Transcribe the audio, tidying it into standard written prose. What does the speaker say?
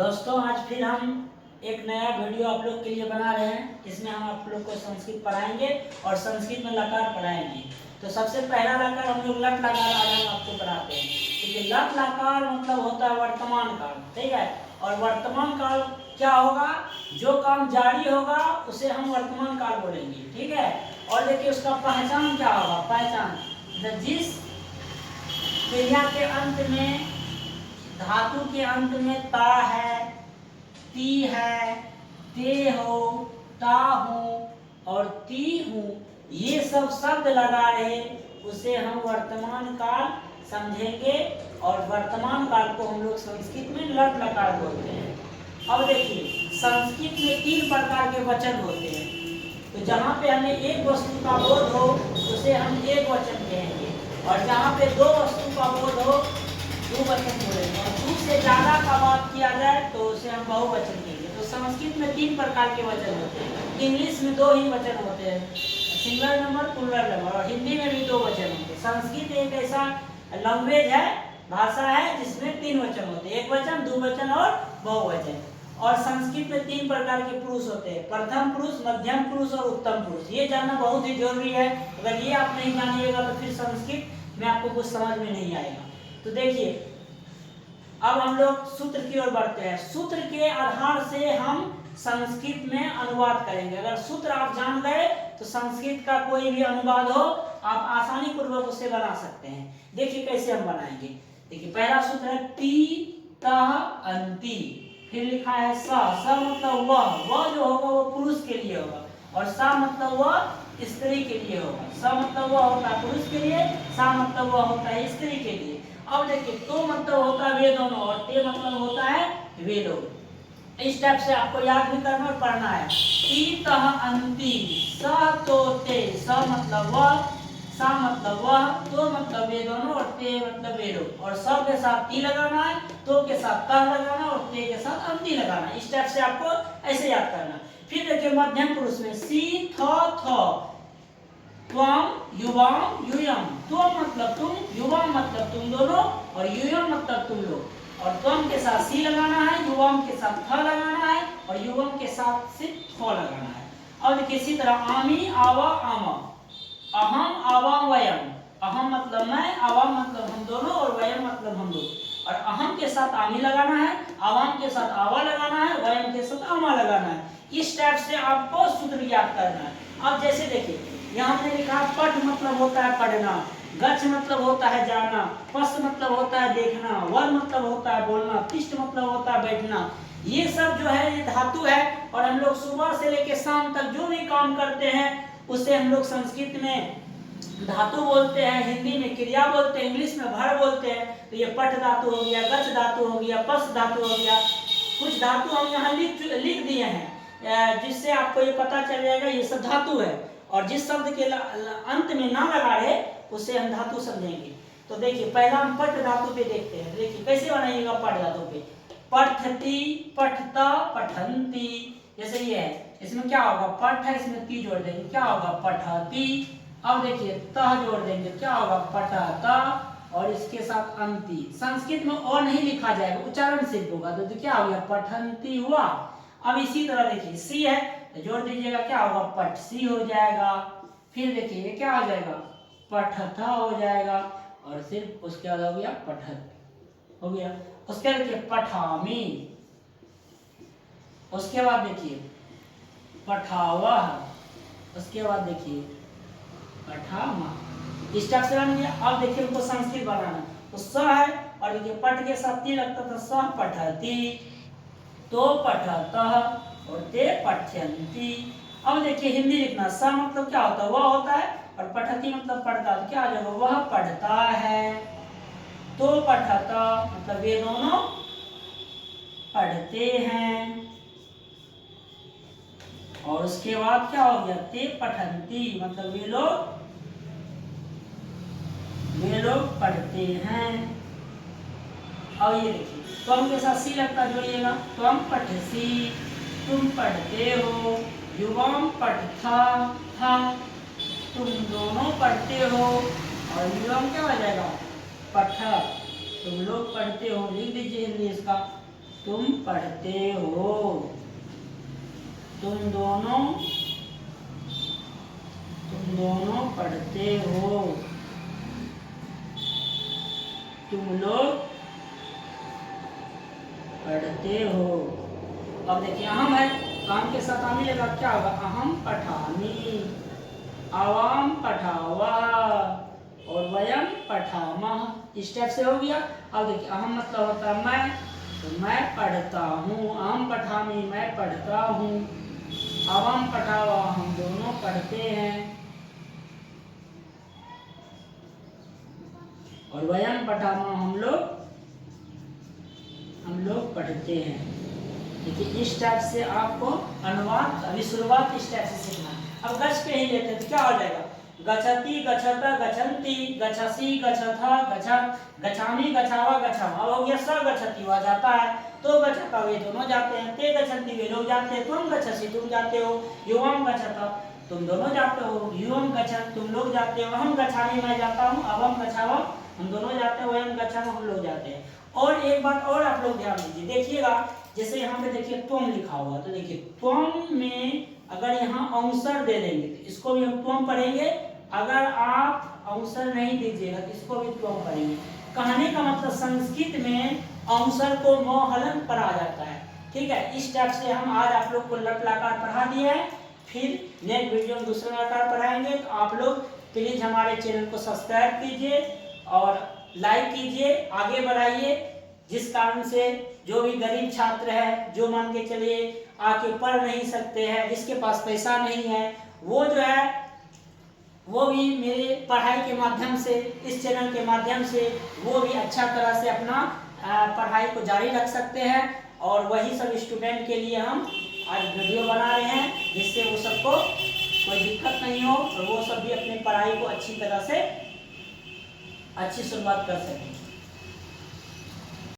दोस्तों आज फिर हम एक नया वीडियो आप लोग के लिए बना रहे हैं। इसमें हम आप लोग को संस्कृत पढ़ाएंगे और संस्कृत में लकार पढ़ाएंगे। तो सबसे पहला लकार हम लोग लट लकार आज हम आपको पढ़ाते हैं। क्योंकि लट लकार मतलब होता है वर्तमान काल, ठीक है। और वर्तमान काल क्या होगा, जो काम जारी होगा उसे हम वर्तमान काल बोलेंगे, ठीक है। और देखिए उसका पहचान क्या होगा, पहचान जिस क्रिया के अंत में धातु के अंत में ता है, ती है, ते हो, ता हूँ और ती हूँ, ये सब शब्द लगा रहे उसे हम वर्तमान काल समझेंगे। और वर्तमान काल को हम लोग संस्कृत में लट लकार बोलते हैं। अब देखिए संस्कृत में 3 प्रकार के वचन होते हैं। तो जहाँ पे हमें एक वस्तु का बोध हो उसे हम एक वचन कहेंगे, और जहाँ पे 2 वस्तु का बोध हो 2 वचन बोलेंगे, और 2 से ज्यादा का बात किया जाए तो उसे हम बहुवचन कहेंगे। तो संस्कृत में 3 प्रकार के वचन होते हैं। इंग्लिश में 2 ही वचन होते हैं, सिंगुलर नंबर, प्लूरल नंबर, और हिंदी में भी 2 वचन होते हैं। संस्कृत एक ऐसा लैंग्वेज है, भाषा है जिसमें 3 वचन होते हैं, एक वचन, 2 वचन और बहुवचन। और संस्कृत में 3 प्रकार के पुरुष होते हैं, प्रथम पुरुष, मध्यम पुरुष और उत्तम पुरुष। ये जानना बहुत ही जरूरी है। अगर ये आप नहीं जानिएगा तो फिर संस्कृत में आपको कुछ समझ में नहीं आएगा। तो देखिए अब हम लोग सूत्र की ओर बढ़ते हैं। सूत्र के आधार से हम संस्कृत में अनुवाद करेंगे। अगर सूत्र आप जान गए तो संस्कृत का कोई भी अनुवाद हो आप आसानी पूर्वक उसे बना सकते हैं। देखिए कैसे हम बनाएंगे। देखिए पहला सूत्र है ती तह अंति, फिर लिखा है स मतलब वह जो होगा वो पुरुष के लिए होगा, और सा मतलब वह स्त्री के लिए होगा। स मतलब वह होता है पुरुष के लिए, सा मतलब वह होता है स्त्री के लिए। अब देखिए तो मतलब होता है वे दोनों, और ते मतलब होता है वे लोग। इस टाइप से आपको याद भी करना और पढ़ना है। ती तह अंति, स तो ते, स मतलब वह, सा मतलब वह, तो मतलब वे दोनों, और ते मतलब वे लोग। और स के साथ ती लगाना है, तो के साथ तह लगाना, और ते के साथ अंति लगाना। इस टाइप से आपको ऐसे याद करना। फिर देखिए मध्यम पुरुष में सी थ, त्वम युवाम यूयम, त्वम मतलब तुम, युवाम मतलब तुम दोनों, और यूयम मतलब तुम लोग। और त्वम के साथ सी लगाना है, युवाम के साथ थ लगाना है, और युवम के साथ सिर्फ थ लगाना है। अब देखिए इसी तरह आमी आवा आमा, अहम आवा वयम, अहम मतलब मैं, आवा मतलब हम दोनों, और वयम मतलब हम लोग। और अहम के साथ आमी लगाना है, आवाम के साथ आवा लगाना है, वयम के साथ आमा लगाना है। इस टाइप से आपको सूत्र याद करना है। अब जैसे देखिए यहाँ हमने लिखा पठ मतलब होता है पढ़ना, गच्छ मतलब होता है जाना, पस मतलब होता है देखना, वर मतलब होता है बोलना, तिष्ठ मतलब होता है बैठना। ये सब जो है ये धातु है। और हम लोग सुबह से लेकर शाम तक जो भी काम करते हैं उसे हम लोग संस्कृत में धातु बोलते हैं, हिंदी में क्रिया बोलते हैं, इंग्लिश में भर बोलते हैं। तो ये पठ धातु हो गया, गच्छ धातु हो गया, पस धातु हो गया। कुछ धातु हम यहाँ लिख दिए हैं जिससे आपको ये पता चल जाएगा ये सब धातु है। और जिस शब्द के अंत में ना लगा रहे उसे हम धातु समझेंगे। तो देखिए पहला हम पठ धातु पे देखते हैं। देखिए कैसे बनाइएगा पठ धातु पे। पठती, पठता, पठंती, जैसे ये है, इसमें क्या होगा पठ है, इसमें ती जोड़ देंगे, क्या होगा पठती। अब देखिए तह जोड़ देंगे, क्या होगा पठता, और इसके साथ अंति। संस्कृत में और नहीं लिखा जाएगा, उच्चारण सिर्फ होगा। तो क्या हो गया पठंती हुआ। अब इसी तरह देखिए सी है तो जोड़ दीजिएगा, क्या होगा पठ सी हो जाएगा। फिर देखिए ये क्या हो जाएगा पठथा हो जाएगा, और सिर्फ उसके बाद हो गया पठत हो गया। उसके बाद देखिए पठामी, उसके बाद देखिए पठावह, उसके बाद देखिए पठामा। इस टाइप से बन गया। अब देखिए उनको संस्कृत बनाना। तो स है, और देखिए पठ के साथ ती लगता था, स पठती, तो पठतः, और ते पठ्यन्ति। अब देखिए हिंदी लिखना। स मतलब क्या होता है वह होता है, और पठती मतलब पढ़ता है। क्या आ जाएगा वह पढ़ता है, तो पठता मतलब वे दोनों पढ़ते हैं, और उसके बाद क्या हो गया ते पठंती मतलब वे लोग पढ़ते हैं। अब ये देखिए तुम के साथ सी लगता जोड़िएगा, तुम पठसी, तुम पढ़ते हो, युवाम पठथा था, तुम दोनों पढ़ते हो, और युवाम क्या हो जाएगा पठ, तुम लोग पढ़ते हो। लिख दीजिए हिंदी इसका। तुम पढ़ते हो, तुम दोनों पढ़ते हो, तुम लोग पढ़ते हो। अब देखिए अहम है, काम के साथ आने लगा, क्या होगा, अहम पठामि, आवाम पठावा और वयम पठामः, इस टाइप से हो गया। अब देखिए अहम मतलब होता है मैं, तो मैं पढ़ता हूँ, अहम पठामि मैं पढ़ता हूँ, आवाम पठावा हम दोनों पढ़ते हैं, और वयम पठामः हम लोग पढ़ते हैं। देखिए इस टाइप से आपको अनुवाद, अभी शुरुआत इस टाइप से सीखना है। अब गच पे ही लेते हैं तो क्या हो जाएगा, गच्छति गच्छत गच्छन्ति गच्छसि गच्छथ गच्छत गच्छामि गच्छावा गच्छाम। अब हो गया स गच्छति वह जाता है, तो गच्छता वे दोनों जाते हैं, ते गच्छन्ति वे लोग जाते हैं, तुम गच्छसि तुम जाते हो, युवम गच्छत तुम दोनों जाते हो, युवम गच्छत तुम लोग जाते हो, अहम गच्छामि मैं जाता हूँ, अवम गच्छावा हम दोनों जाते हैं, वयम गच्छामः हम लोग जाते हैं। और एक बात और आप लोग ध्यान दीजिए, देखिएगा जैसे यहाँ पे देखिए त्वम लिखा हुआ, तो देखिए त्वम में अगर यहाँ अंसर दे देंगे तो इसको भी हम त्वम पढ़ेंगे, अगर आप अंसर नहीं दीजिएगा तो इसको भी त्वम पढ़ेंगे। कहने का मतलब संस्कृत में अंसर को मोहलन पढ़ा जाता है, ठीक है। इस टाइप से हम आज आप लोग को लट लकार पढ़ा दिया है, फिर नेक्स्ट वीडियो में दूसरा लकार पढ़ाएंगे। तो आप लोग प्लीज हमारे चैनल को सब्सक्राइब कीजिए और लाइक कीजिए, आगे बढ़ाइए, जिस कारण से जो भी गरीब छात्र है, जो मान के चलिए आके पढ़ नहीं सकते हैं, जिसके पास पैसा नहीं है, वो जो है वो भी मेरे पढ़ाई के माध्यम से, इस चैनल के माध्यम से वो भी अच्छा तरह से अपना पढ़ाई को जारी रख सकते हैं। और वही सब स्टूडेंट के लिए हम आज वीडियो बना रहे हैं, जिससे वो सबको कोई दिक्कत नहीं हो और वो सब भी अपनी पढ़ाई को अच्छी तरह से अच्छी शुरुआत कर सकें।